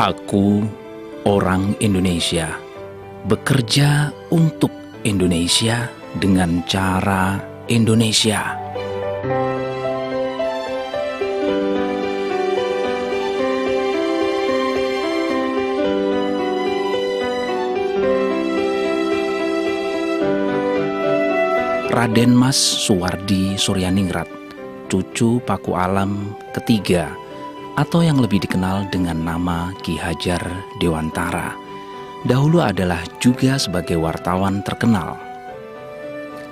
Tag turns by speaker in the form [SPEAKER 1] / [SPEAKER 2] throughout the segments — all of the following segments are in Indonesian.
[SPEAKER 1] Aku, orang Indonesia, bekerja untuk Indonesia dengan cara Indonesia. Raden Mas Suwardi Suryaningrat, cucu Paku Alam ketiga, atau yang lebih dikenal dengan nama Ki Hajar Dewantara, dahulu adalah juga sebagai wartawan terkenal.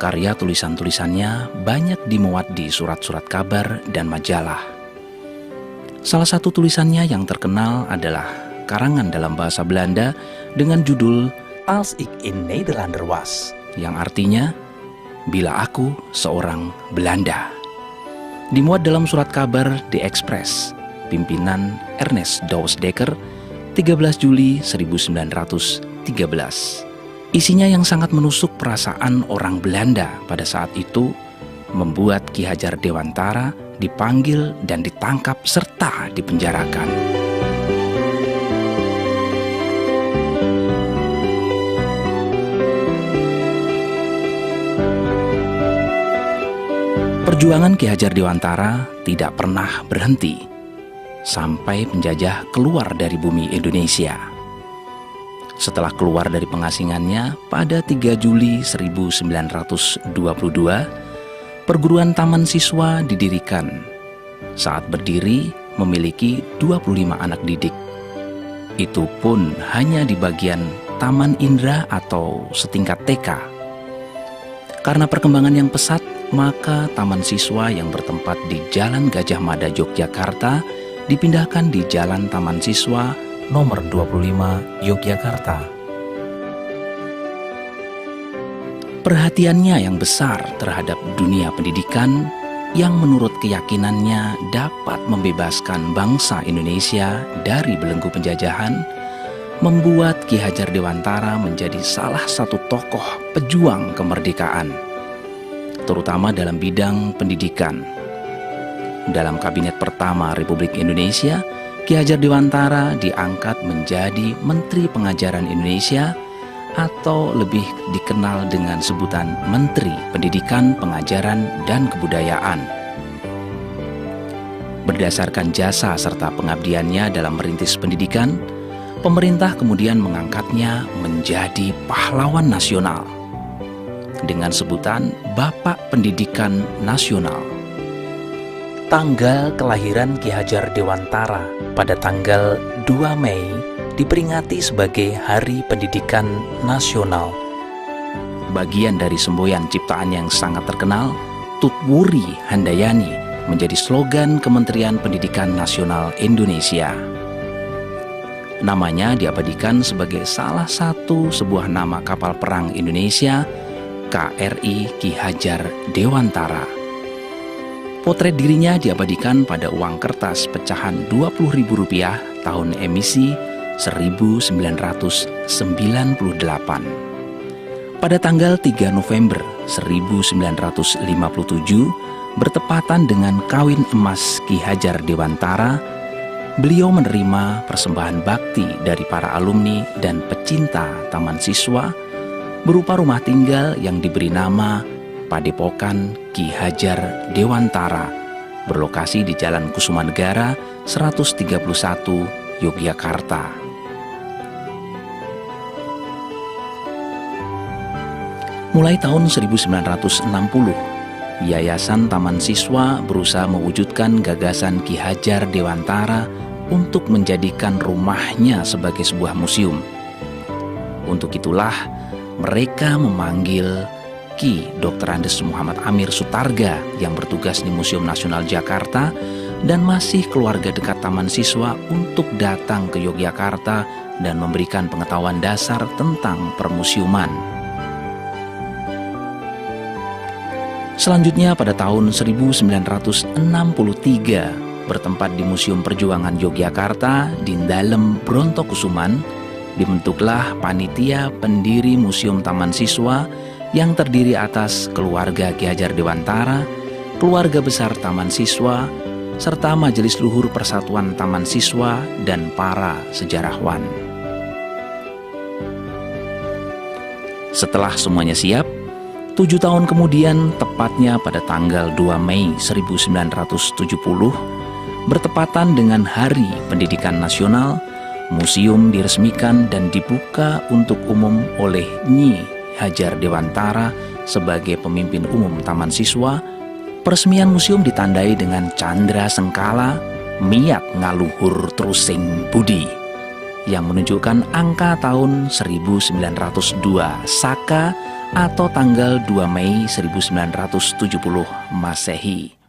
[SPEAKER 1] Karya tulisan-tulisannya banyak dimuat di surat-surat kabar dan majalah. Salah satu tulisannya yang terkenal adalah karangan dalam bahasa Belanda dengan judul Als ik in Nederlander was, yang artinya Bila Aku Seorang Belanda. Dimuat dalam surat kabar The Express, pimpinan Ernest Dousdekker, 13 Juli 1913. Isinya yang sangat menusuk perasaan orang Belanda pada saat itu membuat Ki Hajar Dewantara dipanggil dan ditangkap serta dipenjarakan. Perjuangan Ki Hajar Dewantara tidak pernah berhenti sampai penjajah keluar dari bumi Indonesia. Setelah keluar dari pengasingannya pada 3 Juli 1922, perguruan taman siswa didirikan. Saat berdiri memiliki 25 anak didik. Itu pun hanya di bagian Taman Indra atau setingkat TK. Karena perkembangan yang pesat, maka taman siswa yang bertempat di Jalan Gajah Mada Yogyakarta dipindahkan di Jalan Taman Siswa nomor 25 Yogyakarta. Perhatiannya yang besar terhadap dunia pendidikan yang menurut keyakinannya dapat membebaskan bangsa Indonesia dari belenggu penjajahan membuat Ki Hajar Dewantara menjadi salah satu tokoh pejuang kemerdekaan, terutama dalam bidang pendidikan. Dalam Kabinet pertama Republik Indonesia, Ki Hajar Dewantara diangkat menjadi Menteri Pengajaran Indonesia atau lebih dikenal dengan sebutan Menteri Pendidikan, Pengajaran, dan Kebudayaan. Berdasarkan jasa serta pengabdiannya dalam merintis pendidikan, pemerintah kemudian mengangkatnya menjadi pahlawan nasional dengan sebutan Bapak Pendidikan Nasional. Tanggal kelahiran Ki Hajar Dewantara pada tanggal 2 Mei diperingati sebagai Hari Pendidikan Nasional. Bagian dari semboyan ciptaan yang sangat terkenal, Tutwuri Handayani, menjadi slogan Kementerian Pendidikan Nasional Indonesia. Namanya diabadikan sebagai salah satu sebuah nama kapal perang Indonesia, KRI Ki Hajar Dewantara. Potret dirinya diabadikan pada uang kertas pecahan Rp20.000 tahun emisi 1998. Pada tanggal 3 November 1957, bertepatan dengan kawin emas Ki Hajar Dewantara, beliau menerima persembahan bakti dari para alumni dan pecinta taman siswa berupa rumah tinggal yang diberi nama Padepokan Ki Hajar Dewantara, berlokasi di Jalan Kusumanegara 131, Yogyakarta. Mulai tahun 1960, Yayasan Taman Siswa berusaha mewujudkan gagasan Ki Hajar Dewantara untuk menjadikan rumahnya sebagai sebuah museum. Untuk itulah mereka memanggil Ki Dr. Andes Muhammad Amir Sutarga yang bertugas di Museum Nasional Jakarta dan masih keluarga dekat Taman Siswa untuk datang ke Yogyakarta dan memberikan pengetahuan dasar tentang permusiuman. Selanjutnya pada tahun 1963, bertempat di Museum Perjuangan Yogyakarta di Dalem Brontokusuman, dibentuklah panitia pendiri Museum Taman Siswa yang terdiri atas keluarga Ki Hajar Dewantara, keluarga besar Taman Siswa, serta Majelis Luhur Persatuan Taman Siswa dan para sejarawan. Setelah semuanya siap, 7 tahun kemudian, tepatnya pada tanggal 2 Mei 1970, bertepatan dengan Hari Pendidikan Nasional, museum diresmikan dan dibuka untuk umum oleh Nyi Hajar Dewantara sebagai pemimpin umum Taman Siswa. Peresmian museum ditandai dengan Candra Sengkala Miat Ngaluhur Trusing Budi yang menunjukkan angka tahun 1902 Saka atau tanggal 2 Mei 1970 Masehi.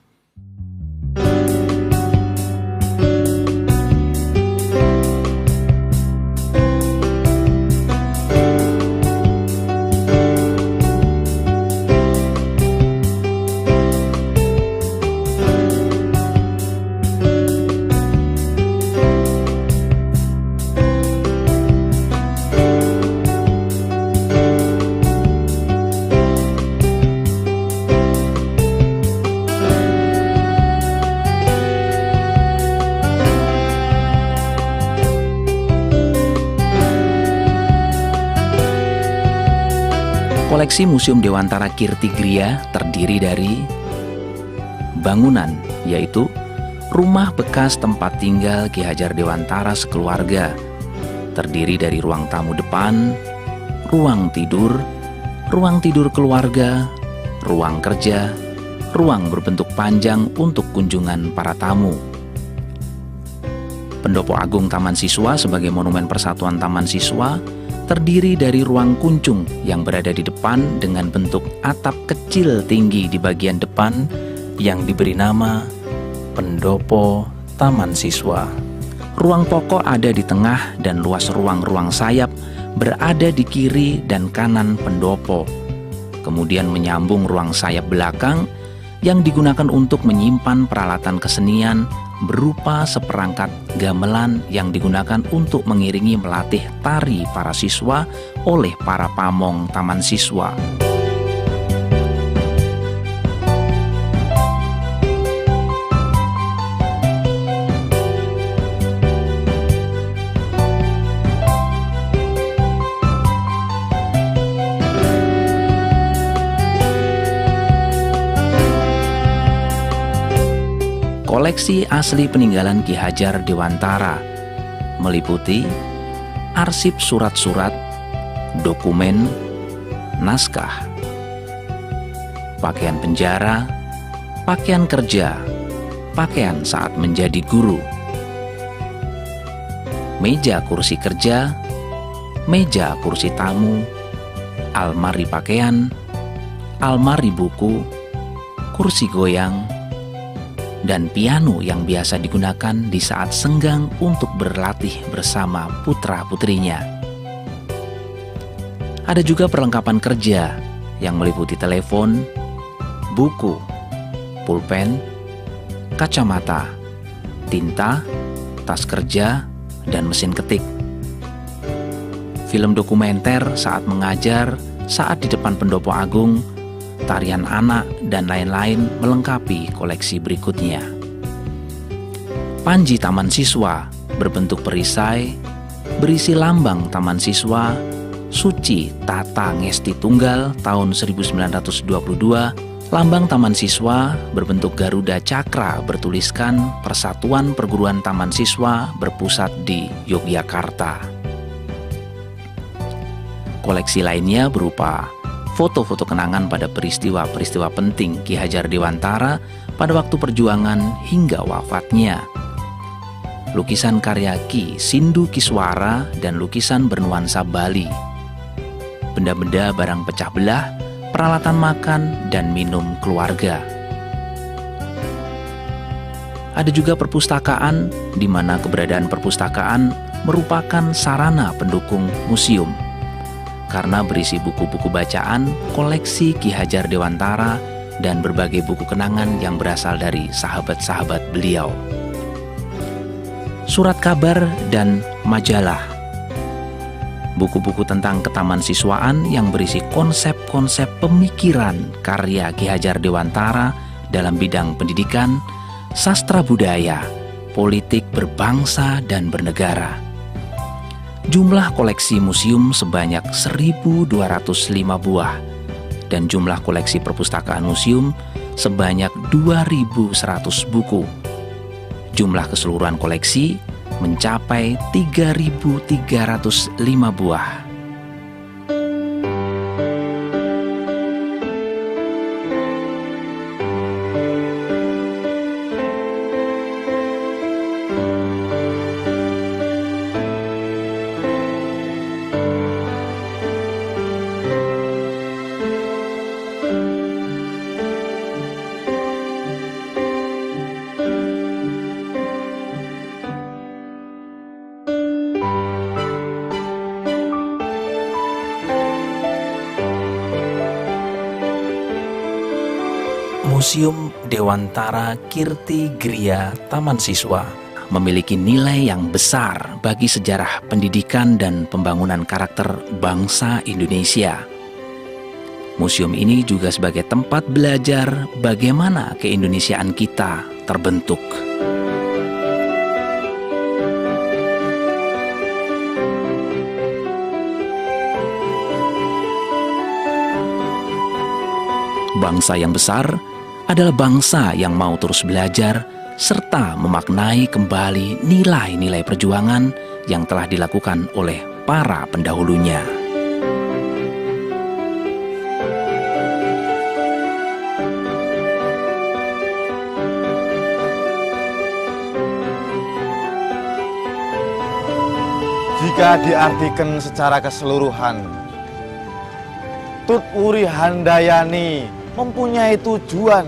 [SPEAKER 1] Koleksi Museum Dewantara Kirtigria terdiri dari bangunan, yaitu rumah bekas tempat tinggal Ki Hajar Dewantara sekeluarga, terdiri dari ruang tamu depan, ruang tidur keluarga, ruang kerja, ruang berbentuk panjang untuk kunjungan para tamu. Pendopo Agung Taman Siswa sebagai monumen persatuan Taman Siswa terdiri dari ruang kuncung yang berada di depan dengan bentuk atap kecil tinggi di bagian depan yang diberi nama Pendopo Taman Siswa. Ruang pokok ada di tengah dan luas ruang-ruang sayap berada di kiri dan kanan pendopo. Kemudian menyambung ruang sayap belakang yang digunakan untuk menyimpan peralatan kesenian berupa seperangkat gamelan yang digunakan untuk mengiringi melatih tari para siswa oleh para pamong Taman Siswa. Koleksi asli peninggalan Ki Hajar Dewantara meliputi arsip surat-surat, dokumen, naskah, pakaian penjara, pakaian kerja, pakaian saat menjadi guru, meja kursi kerja, meja kursi tamu, almari pakaian, almari buku, kursi goyang, dan piano yang biasa digunakan di saat senggang untuk berlatih bersama putra-putrinya. Ada juga perlengkapan kerja yang meliputi telepon, buku, pulpen, kacamata, tinta, tas kerja, dan mesin ketik. Film dokumenter saat mengajar, saat di depan Pendopo Agung, tarian anak, dan lain-lain melengkapi koleksi berikutnya. Panji Taman Siswa berbentuk perisai, berisi lambang Taman Siswa, Suci Tata Ngesti Tunggal tahun 1922, lambang Taman Siswa berbentuk Garuda Cakra bertuliskan Persatuan Perguruan Taman Siswa berpusat di Yogyakarta. Koleksi lainnya berupa foto-foto kenangan pada peristiwa-peristiwa penting Ki Hajar Dewantara pada waktu perjuangan hingga wafatnya. Lukisan karya Ki Sindu Kiswara dan lukisan bernuansa Bali. Benda-benda barang pecah belah, peralatan makan dan minum keluarga. Ada juga perpustakaan, di mana keberadaan perpustakaan merupakan sarana pendukung museum, karena berisi buku-buku bacaan, koleksi Ki Hajar Dewantara, dan berbagai buku kenangan yang berasal dari sahabat-sahabat beliau. Surat kabar dan majalah. Buku-buku tentang ketaman siswaan yang berisi konsep-konsep pemikiran karya Ki Hajar Dewantara dalam bidang pendidikan, sastra budaya, politik berbangsa dan bernegara. Jumlah koleksi museum sebanyak 1.205 buah dan jumlah koleksi perpustakaan museum sebanyak 2.100 buku. Jumlah keseluruhan koleksi mencapai 3.305 buah. Museum Dewantara Kirti Griya Taman Siswa memiliki nilai yang besar bagi sejarah pendidikan dan pembangunan karakter bangsa Indonesia. Museum ini juga sebagai tempat belajar bagaimana keindonesiaan kita terbentuk. Bangsa yang besar adalah bangsa yang mau terus belajar serta memaknai kembali nilai-nilai perjuangan yang telah dilakukan oleh para pendahulunya.
[SPEAKER 2] Jika diartikan secara keseluruhan, Tut Wuri Handayani mempunyai tujuan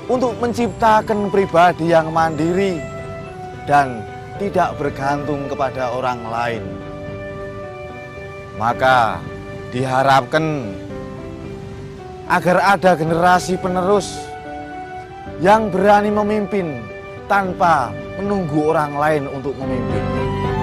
[SPEAKER 2] untuk menciptakan pribadi yang mandiri dan tidak bergantung kepada orang lain. Maka diharapkan agar ada generasi penerus yang berani memimpin tanpa menunggu orang lain untuk memimpin.